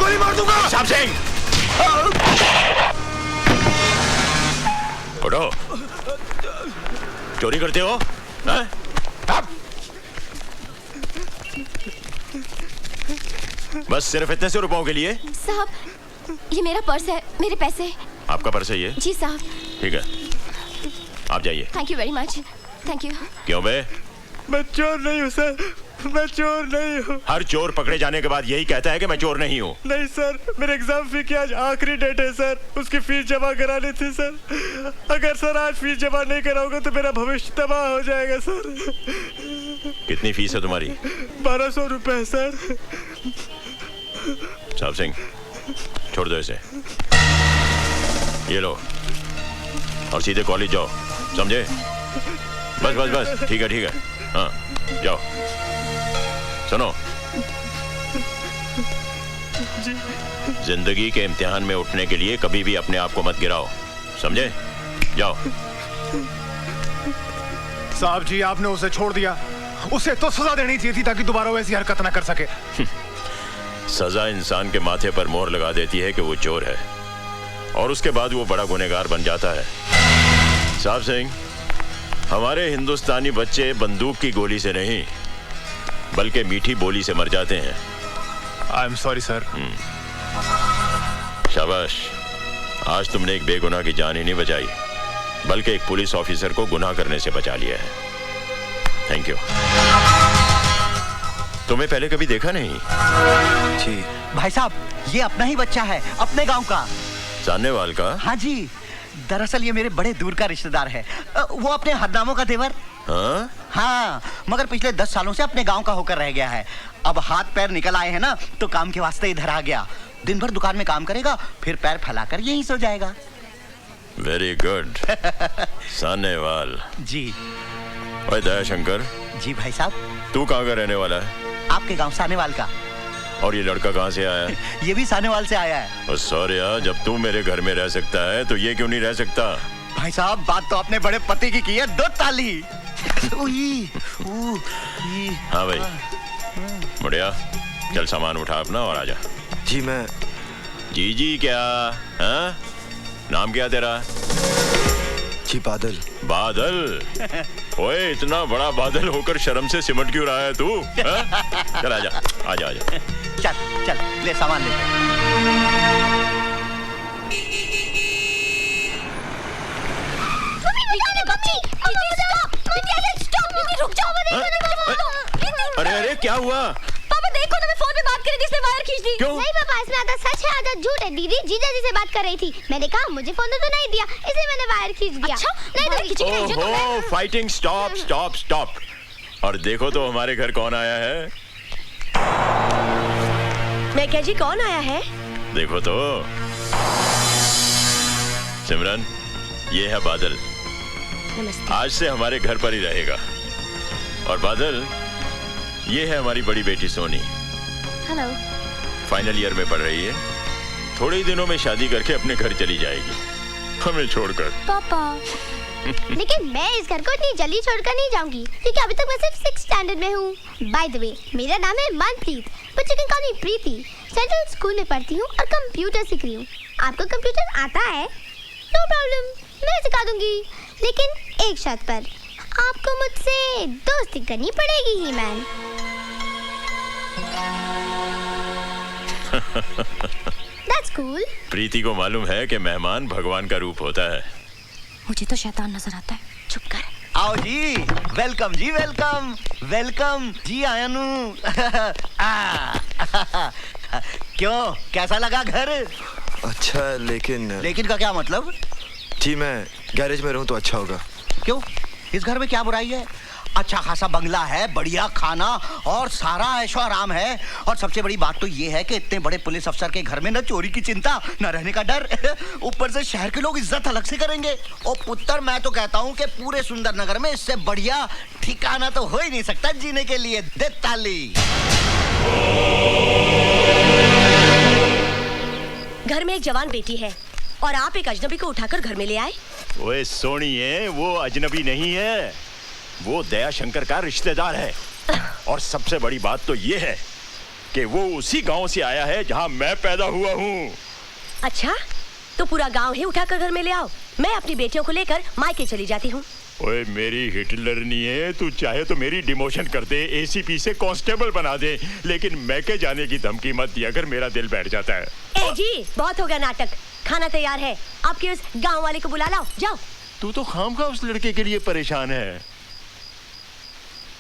गोली मार दूंगा। साहब सिंह, उठो। चोरी करते हो? बस सिर्फ इतने से रुपयों के लिए? साहब, ये मेरा पर्स है, मेरे पैसे। आपका पर्स है ये? जी साहब। ठीक है, आप जाइए। Thank you very much. Thank you. क्यों बे? मैं चोर नहीं हूँ सर, मैं चोर नहीं हूँ। हर चोर पकड़े जाने के बाद यही कहता है कि मैं चोर नहीं हूँ। नहीं सर, मेरे एग्जाम फी की आज आखिरी डेट है सर, उसकी फीस जमा करानी थी सर। अगर सर आज फीस जमा नहीं कराओगे तो मेरा भविष्य तबाह हो जाएगा सर। कितनी फीस है तुम्हारी? 1200 रुपए सर। साहब सिंह, छोड़ दो इसे। ये लो और सीधे कॉलेज जाओ, समझे? बस बस बस, ठीक है ठीक है, हाँ जाओ। सुनो, जिंदगी के इम्तिहान में उठने के लिए कभी भी अपने आप को मत गिराओ, समझे? जाओ। साहब जी, आपने उसे छोड़ दिया, उसे तो सजा देनी चाहिए थी ताकि दोबारा वैसी हरकत ना कर सके। सजा इंसान के माथे पर मोहर लगा देती है कि वो चोर है, और उसके बाद वो बड़ा गुनहगार बन जाता है। साहब सिंह, हमारे हिंदुस्तानी बच्चे बंदूक की गोली से नहीं बल्कि मीठी बोली से मर जाते हैं। I am sorry sir. शाबाश, आज तुमने एक बेगुनाह की जान ही नहीं बचाई बल्कि एक पुलिस ऑफिसर को गुनाह करने से बचा लिया है। Thank you. तुम्हें पहले कभी देखा नहीं? जी भाई साहब, ये अपना ही बच्चा है, अपने गांव का। सानेवाल का? हाँ जी, दरअसल ये मेरे बड़े दूर का रिश्तेदार है। वो अपने हरनामों का देवर। हाँ? हाँ, मगर पिछले 10 सालों से अपने गांव का होकर रह गया है। अब हाथ पैर निकल आए हैं ना, तो काम के वास्ते इधर आ गया। दिन भर दुकान में काम करेगा, फिर पैर फैलाकर यहीं सो जाएगा। Very good. सानेवाल जी। ओए दयाशंकर। जी भाई साहब। तू कहाँ का रहने वाला है? आपके गांव सानेवाल का। और ये लड़का कहाँ से आया है? ये भी सानेवाल से आया है। सॉरी यार, जब तू मेरे घर में रह सकता है तो ये क्यों नहीं रह सकता? भाई साहब, बात तो आपने बड़े पति की है, 2 ताली। हाँ भाई, मुड़िया चल सामान उठा अपना और आजा। जी मैं। जी क्या? हाँ? नाम क्या तेरा? जी बादल। बादल? ओए, इतना बड़ा बादल होकर शर्म से सिमट क्यों रहा है तू? चल आजा आजा आजा। चल चल, ले सामान ले। अरे अरे क्या हुआ? पापा देखो ना, मैं फोन पे बात कर रही थी, इसने वायर खींच दी। क्यों? नहीं पापा, इसमें आधा सच है आधा झूठ है। दीदी जीजा जी से बात कर रही थी, मैंने कहा मुझे फोन तो नहीं दिया, इसलिए मैंने वायर खींच दिया। अच्छा? नहीं तो ओहो, फाइटिंग स्टॉप स्टॉप स्टॉप। और देखो तो हमारे घर कौन आया है। मैं क्या जी, कौन आया है? देखो तो। सिमरन, ये है बादल। नमस्ते। आज से हमारे घर पर ही रहेगा। और बादल, ये है हमारी बड़ी बेटी सोनी। हेलो। फाइनल ईयर में पढ़ रही है। थोड़े ही दिनों में शादी करके अपने घर चली जाएगी, हमें छोड़कर। पापा लेकिन मैं इस घर को इतनी जल्दी छोड़कर नहीं जाऊंगी, क्योंकि अभी तक मैं सिर्फ 6th स्टैंडर्ड में हूँ। बाय द वे, मेरा नाम है Manpreet, but you can call me Preeti. Central school में पढ़ती हूँ और कंप्यूटर सीख रही हूँ। आपको कंप्यूटर आता है? नो प्रॉब्लम, मैं सिखा दूंगी, लेकिन एक शर्त पर। आपको मुझसे दोस्ती करनी पड़ेगी ही मैन। That's cool. प्रीति को मालूम है कि मेहमान भगवान का रूप होता है। मुझे तो शैतान नजर आता है। चुप कर। आओ जी, वेलकम जी, वेलकम वेलकम जी आयानू। क्यों, कैसा लगा घर? अच्छा है, लेकिन का क्या मतलब? जी मैं गैरेज में रहूं तो अच्छा होगा। क्यों, इस घर में क्या बुराई है? अच्छा खासा बंगला है, बढ़िया खाना और सारा ऐशो आराम है। और सबसे बड़ी बात तो ये है कि इतने बड़े पुलिस अफसर के घर में न चोरी की चिंता, न रहने का डर। ऊपर से शहर के लोग इज्जत अलग से करेंगे। ओ पुत्र, मैं तो कहता हूँ कि पूरे सुंदर नगर में इससे बढ़िया ठिकाना तो हो ही नहीं सकता जीने के लिए। दे ताली। घर में एक जवान बेटी है और आप एक अजनबी को उठाकर घर में ले आए। ओए सोनिए, वो अजनबी नहीं है, वो दयाशंकर का रिश्तेदार है। और सबसे बड़ी बात तो ये है कि वो उसी गांव से आया है जहां मैं पैदा हुआ हूँ। अच्छा, तो पूरा गांव ही उठाकर घर में ले आओ। मैं अपनी बेटियों को लेकर मायके चली जाती हूँ। ओए मेरी हिटलर नहीं है, तू चाहे तो मेरी डिमोशन कर दे, एसीपी से कांस्टेबल बना दे, लेकिन मैके जाने की धमकी मत दिया अगर मेरा दिल बैठ जाता है। ए जी, बहुत हो गया नाटक। खाना तैयार है, आपके उस गांव वाले को बुला लाओ, जाओ। तू तो खामखा उस लड़के के लिए परेशान है।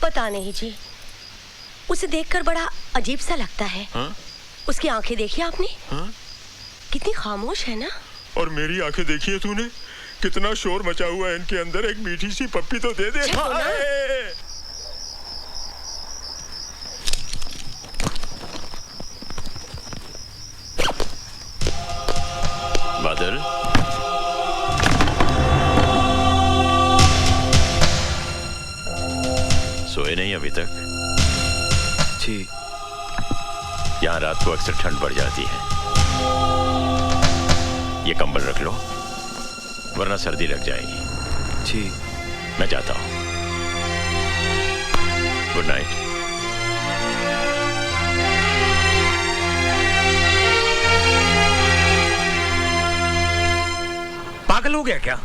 पता नहीं जी, उसे देखकर बड़ा अजीब सा लगता है। हाँ? उसकी आंखें देखी आपने? हाँ? कितनी खामोश है ना। और मेरी आंखें देखी है तूने? कितना शोर मचा हुआ है इनके अंदर। एक मीठी सी पप्पी तो दे दे। बादल, सोए नहीं अभी तक? जी। यहाँ रात को अक्सर ठंड बढ़ जाती है। ये कंबल रख लो, वरना सर्दी लग जाएगी। जी। मैं जाता हूँ। Good night. पागल हो गया क्या?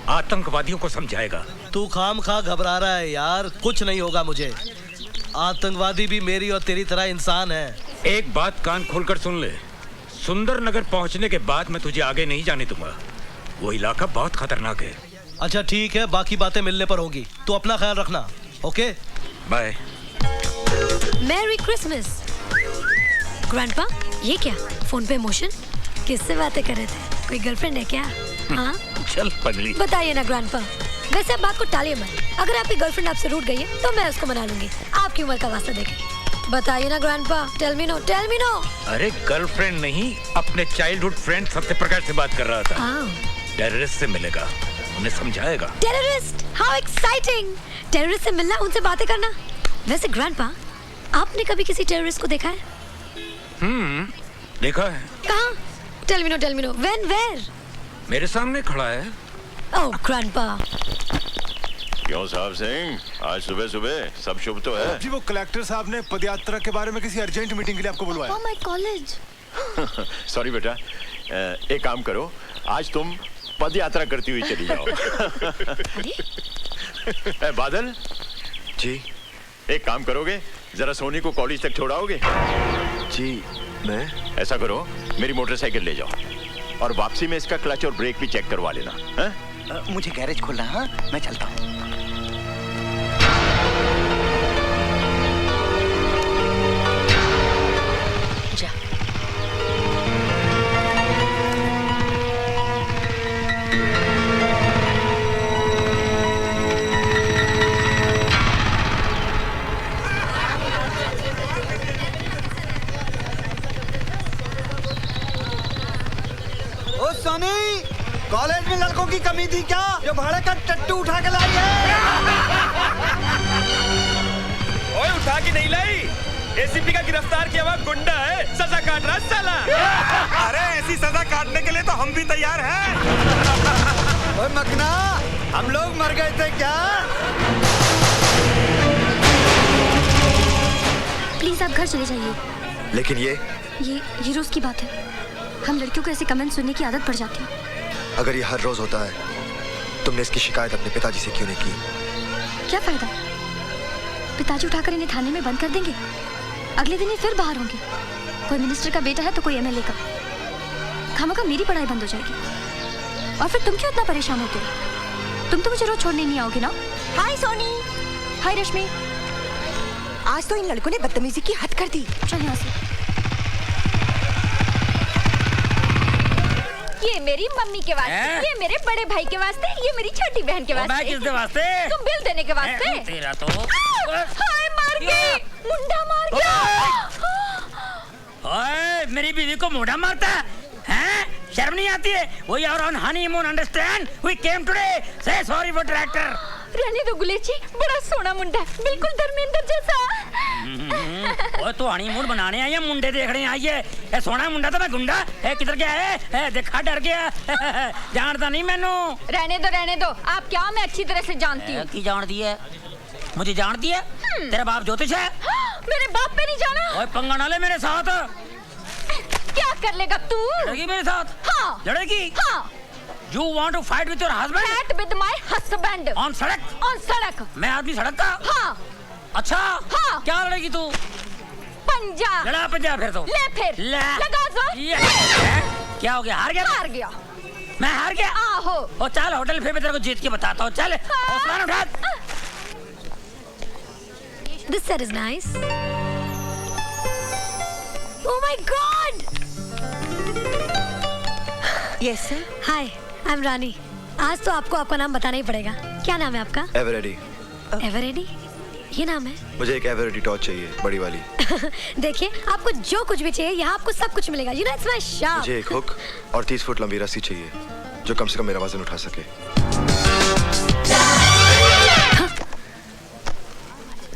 आतंकवादियों को समझाएगा। तू खामखा घबरा रहा है यार, कुछ नहीं होगा मुझे। आतंकवादी भी मेरी और तेरी तरह इंसान है। एक बात कान खोलकर सुन ले, सुंदर नगर पहुंचने के बाद मैं तुझे आगे नहीं जाने दूंगा। वो इलाका बहुत खतरनाक है। अच्छा ठीक है, बाकी बातें मिलने पर होंगी। तू अपना ख्याल रखना, okay? Bye. Merry Christmas. Grandpa, ये क्या फोन पे इमोशन? किससे बातें कर रहे थे? कोई गर्लफ्रेंड है क्या? हाँ, चल पगली। बताइए ना ग्रैंडपा। वैसे अब बात को टालिए मत। अगर आपकी गर्लफ्रेंड आपसे रूठ गई है तो मैं उसको मना लूंगी, आपकी उम्र का वास्ता देके। बताइए ना grandpa, tell me no, tell me no. अरे गर्लफ्रेंड नहीं, अपने चाइल्डहुड फ्रेंड सत्यप्रकाश से बात कर रहा था। टेररिस्ट से मिलेगा, उन्हें समझाएगा। Terrorist, how exciting. टेररिस्ट से मिलना, उनसे बातें करना। वैसे ग्रैंडपा, आपने कभी किसी टेररिस्ट को देखा है? देखा है। कहाँ? Tell me no, tell me no. When, where? मेरे सामने खड़ा है। Oh grandpa. क्यों साहब सिंह, आज सुबह सुबह सब शुभ तो है? जी वो कलेक्टर साहब ने पदयात्रा के बारे में किसी अर्जेंट मीटिंग के लिए आपको बुलवाया। My college. सॉरी बेटा, एक काम करो, आज तुम पद यात्रा करती हुई चली जाओ। बादल जी। एक काम करोगे, जरा सोनी को कॉलेज तक छोड़ाओगे? जी। मैं? ऐसा करो, मेरी मोटरसाइकिल ले जाओ और वापसी में इसका क्लच और ब्रेक भी चेक करवा लेना। मुझे गैरेज खोलना है, मैं चलता हूँ। जा। ओ सोनी, कॉलेज में लड़कों की कमी थी क्या जो भाड़े का टट्टू उठा के लाई है? ओए उठा के नहीं लाई, एसीपी का गिरफ्तार किया हुआ गुंडा है, सजा काट रहा साला। अरे ऐसी सजा काटने के लिए तो हम भी तैयार हैं। ओए मकना, हम लोग मर गए थे क्या? प्लीज आप घर चले जाइए। लेकिन ये रोज की बात है। हम लड़कियों को ऐसे कमेंट सुनने की आदत पड़ जाती है। अगर ये हर रोज होता है, तुमने इसकी शिकायत अपने पिताजी से क्यों नहीं की? क्या फायदा? पिताजी उठाकर इन्हें थाने में बंद कर देंगे, अगले दिन ही फिर बाहर होंगे। कोई मिनिस्टर का बेटा है तो कोई एमएलए का। खामखा मेरी पढ़ाई बंद हो जाएगी। और फिर तुम क्यों इतना परेशान होते हो? तुम तो मुझे रोज छोड़ने नहीं आओगे ना? हाय सोनी। हाय रश्मि। आज तो इन लड़कों ने बदतमीजी की हद कर दी। चल यहाँ से। ये मेरी मम्मी के वास्ते, ये मेरे बड़े भाई के वास्ते, ये मेरी छोटी बहन के वास्ते। मैं किसके वास्ते? तुम बिल देने के वास्ते। तेरा तो। हाय मार गई, मुंडा मार गया। ओए, मेरी बीवी को मुंडा मारता है? शर्म नहीं आती है? We are on honeymoon, understand? We came today. Say sorry for tractor. रहने दो गुलेची, बड़ा सोना मुंडा, बिल्कुल धर्मेंद्र जैसा। ओए तो हनीमून बनाने आई है, मुंडे देखने आई है? ए सोना मुंडा तो मैं गुंडा है, किधर गया है? देखा डर गया। जानता नहीं मैनू। रहने दो। आप क्या? मैं अच्छी तरह से जानती हूँ। की जानती है? मुझे जानती है? तेरा बाप ज्योतिष है? मेरे बाप पे नहीं जाना। ओए पंगा ना ले मेरे साथ। क्या कर लेगा तू? लड़ेगी मेरे साथ? हाँ। लड़ेगी? हाँ। You want to fight with your husband? Fight with my husband. On सड़क? On सड़क। मैं आदमी सड़क का? हाँ। अच्छा? हाँ। क्या लड़ेगी तू? पंजा। लड़ा पंजा फिर तो। ले फिर। लगा जोर। क्या हो गया? हार गया? हार गया। मैं हार गया? आहो। ओ चल होटल फिर मैं तेरे को जीत के बताता हूँ। चल। सामान उठा। This set is nice. Oh my God! Yes sir. Hi, I'm रानी. आज तो आपको आपका नाम बताना ही पड़ेगा. क्या नाम है आपका? एवरेडी. एवरेडी? ये नाम है? मुझे एक एवरेडी टॉर्च चाहिए, बड़ी वाली. देखिए, आपको जो कुछ भी चाहिए, यहाँ आपको सब कुछ मिलेगा. You know it's my shop. मुझे एक हुक और 30 फुट लंबी रस्सी चाहिए, जो कम से कम मेरा वजन उठा सके.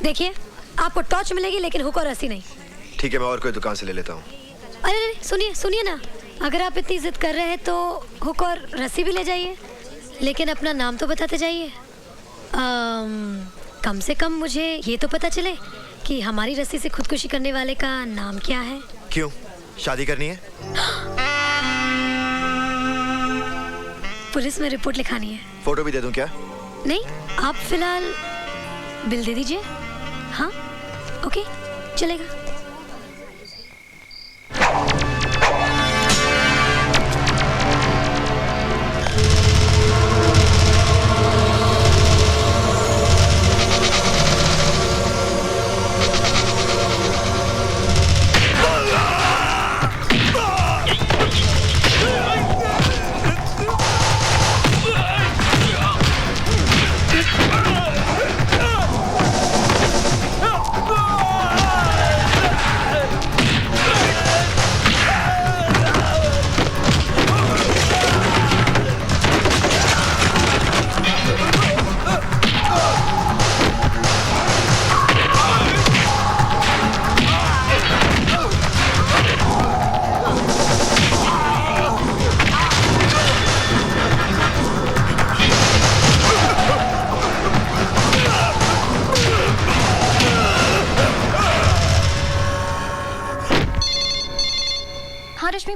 देखिए, आपको टॉर्च मिलेगी लेकिन हुक और रस्सी नहीं. ठीक है, मैं और कोई दुकान से ले लेता हूँ. अरे सुनिए ना. अगर आप इतनी जिद कर रहे हैं तो हुक और रस्सी भी ले जाइए, लेकिन अपना नाम तो बताते जाइए. कम से कम मुझे ये तो पता चले कि हमारी रस्सी से खुदकुशी करने वाले का नाम क्या है. क्यों? शादी करनी है? पुलिस में रिपोर्ट लिखानी है. फोटो भी दे दूं क्या? नहीं, आप फिलहाल बिल दे दीजिए. हाँ, ओके, चलेगा.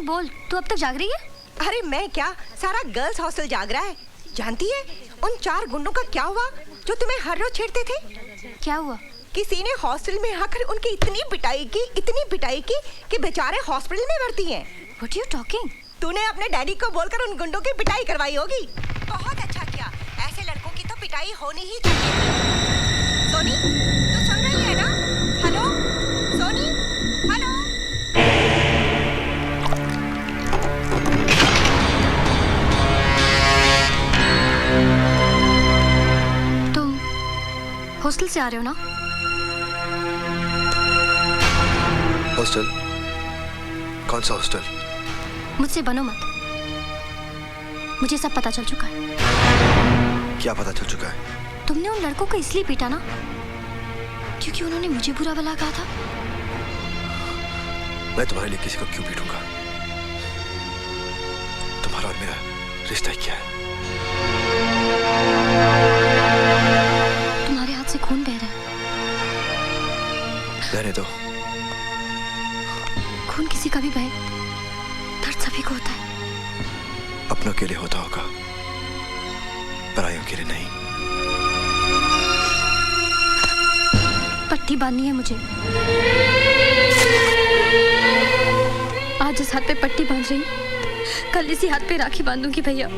बोल, तू अब तक जाग रही है? अरे मैं क्या, सारा गर्ल्स हॉस्टल जाग रहा है. जानती है उन 4 गुंडों का क्या हुआ जो तुम्हें हर रोज छेड़ते थे? क्या हुआ? किसी ने हॉस्टल में आकर उनकी इतनी पिटाई की कि बेचारे हॉस्पिटल में भर्ती हैं. What are you talking? तूने अपने डैडी को बोलकर उन गुंडों की पिटाई करवाई होगी. बहुत अच्छा किया, ऐसे लड़कों की तो पिटाई होनी ही चाहिए. सोनी, तू सुन रही है ना? Hello Soni, hello. हॉस्टल से आ रहे हो ना? हॉस्टल? कौन सा हॉस्टल? मुझसे बनो मत. मुझे सब पता चल चुका है. क्या पता चल चुका है? तुमने उन लड़कों को इसलिए पीटा ना क्योंकि उन्होंने मुझे बुरा भला कहा था. मैं तुम्हारे लिए किसी को क्यों पीटूंगा? तुम्हारा और मेरा रिश्ता क्या है? से खून बह रहा है. बहने दो. खून किसी का भी बहे, दर्द सभी को होता है. अपनों के लिए होता होगा, परायों के लिए नहीं. पट्टी बांधनी है मुझे. आज इस हाथ पे पट्टी बांध रही हूँ, कल इसी हाथ पे राखी बांधूंगी भैया.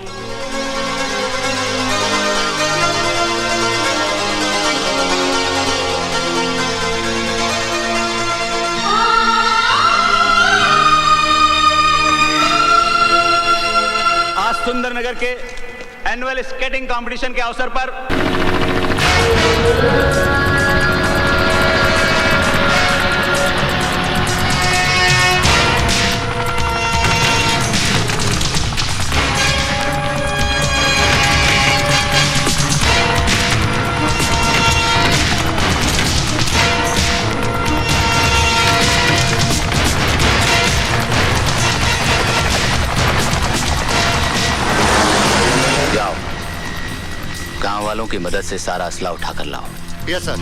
सुंदरनगर के एनुअल स्केटिंग कंपटीशन के अवसर पर गांव वालों की मदद से सारा असला उठा कर लाओ. Yes sir.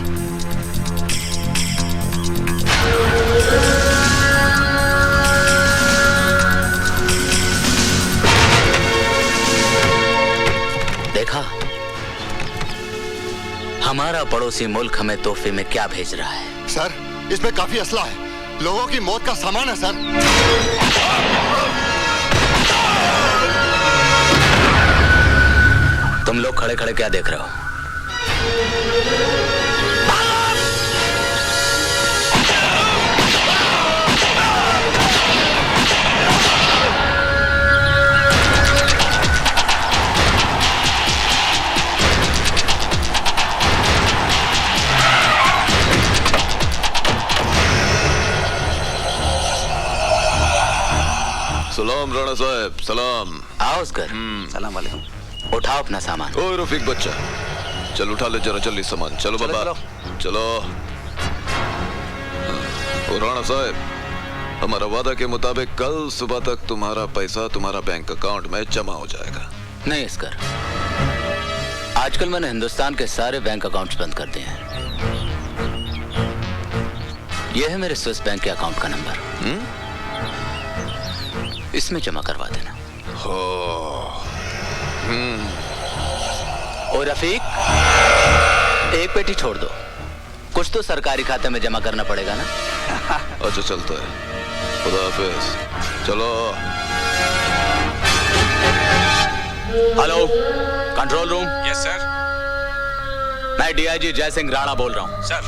देखा, हमारा पड़ोसी मुल्क हमें तोहफे में क्या भेज रहा है? सर, इसमें काफी असला है, लोगों की मौत का सामान है सर। तुम लोग खड़े खड़े क्या देख रहे हो? सलाम राणा साहब, सलाम। आओ उसकर। सलाम वालेकुम। उठाओ अपना सामान। ओ रफीक बच्चा, चल उठा ले जरा जल्दी सामान। चलो बाबा, चलो। ओ राणा साहब, हमारा वादा के मुताबिक कल सुबह तक तुम्हारा पैसा तुम्हारा बैंक अकाउंट में जमा हो जाएगा। नहीं इसकर, आजकल मैंने हिंदुस्तान के सारे बैंक अकाउंट्स बंद कर दिए हैं। यह है मेरे स्विस बैंक के अकाउंट का नंबर। इसमें जमा करवा देना। और रफीक, एक पेटी छोड़ दो, कुछ तो सरकारी खाते में जमा करना पड़ेगा ना। अच्छा चलता है, खुदा हाफिज। चलो। Hello, control room. Yes sir. मैं डीआईजी जय सिंह राणा बोल रहा हूँ। सर।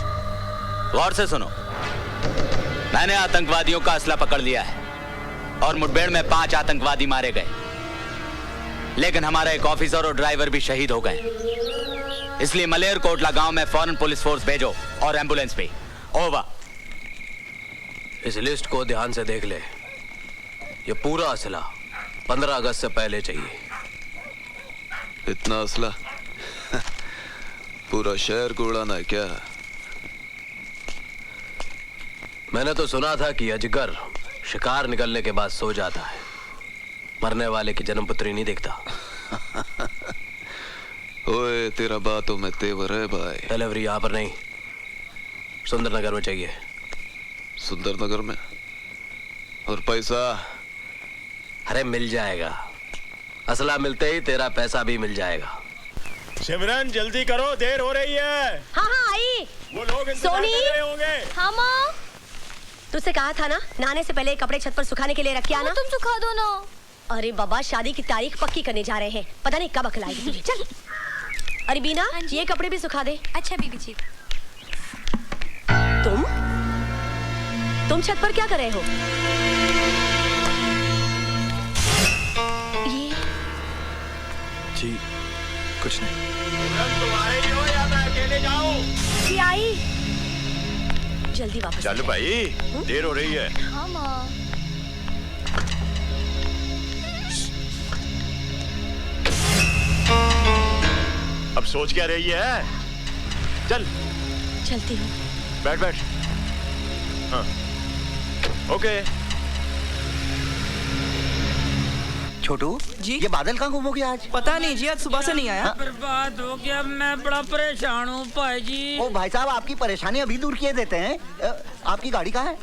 गौर से सुनो, मैंने आतंकवादियों का असला पकड़ लिया है और मुठभेड़ में 5 आतंकवादी मारे गए, लेकिन हमारा एक ऑफिसर और ड्राइवर भी शहीद हो गए। इसलिए मलेर कोटला गांव में फौरन पुलिस फोर्स भेजो और एम्बुलेंस भी। ओवर। इस लिस्ट को ध्यान से देख ले, ये पूरा असला 15 अगस्त से पहले चाहिए। इतना असला? पूरा शहर को उड़ाना है क्या? मैंने तो सुना था कि अजगर शिकार निकलने के बाद सो जाता है, मरने वाले की जन्मपुत्री नहीं देखता। ओए, तेरा बातों में तेवर है भाई। डिलीवरी यहाँ पर नहीं, सुंदरनगर में चाहिए। सुंदरनगर में? और पैसा? अरे मिल जाएगा, असला मिलते ही तेरा पैसा भी मिल जाएगा। सिमरन जल्दी करो, देर हो रही है। हाँ हाँ आई। वो लोग इंतजार कर रहे होंगे। हाँ माँ, तुझसे कहा था ना नहाने से पहले कपड़े छत पर सुखाने के लिए रख के आना। तुम सुखा दो ना। अरे बाबा, शादी की तारीख पक्की करने जा रहे हैं, पता नहीं कब अकल आएगी तुझे। चल। अरे बीना, ये कपड़े भी सुखा दे। अच्छा बीबी जी। तुम छत पर क्या कर रहे हो? ये जी कुछ नहीं। तुम आ रही हो या मैं अकेले जाऊं? जी आई। जल्दी वापस। चल भाई, देर हो रही है। हाँ माँ। अब सोच क्या रही है? चल। चलती हूँ। बैठ बैठ। हाँ। ओके। छोटू जी, ये बादल कहाँ गुम हो गया आज? पता नहीं जी, आज सुबह से नहीं आया। बर्बाद हो गया, मैं बड़ा परेशान हूँ भाई जी। ओ भाई साहब, आपकी परेशानी अभी दूर किए देते हैं। आपकी गाड़ी कहाँ है?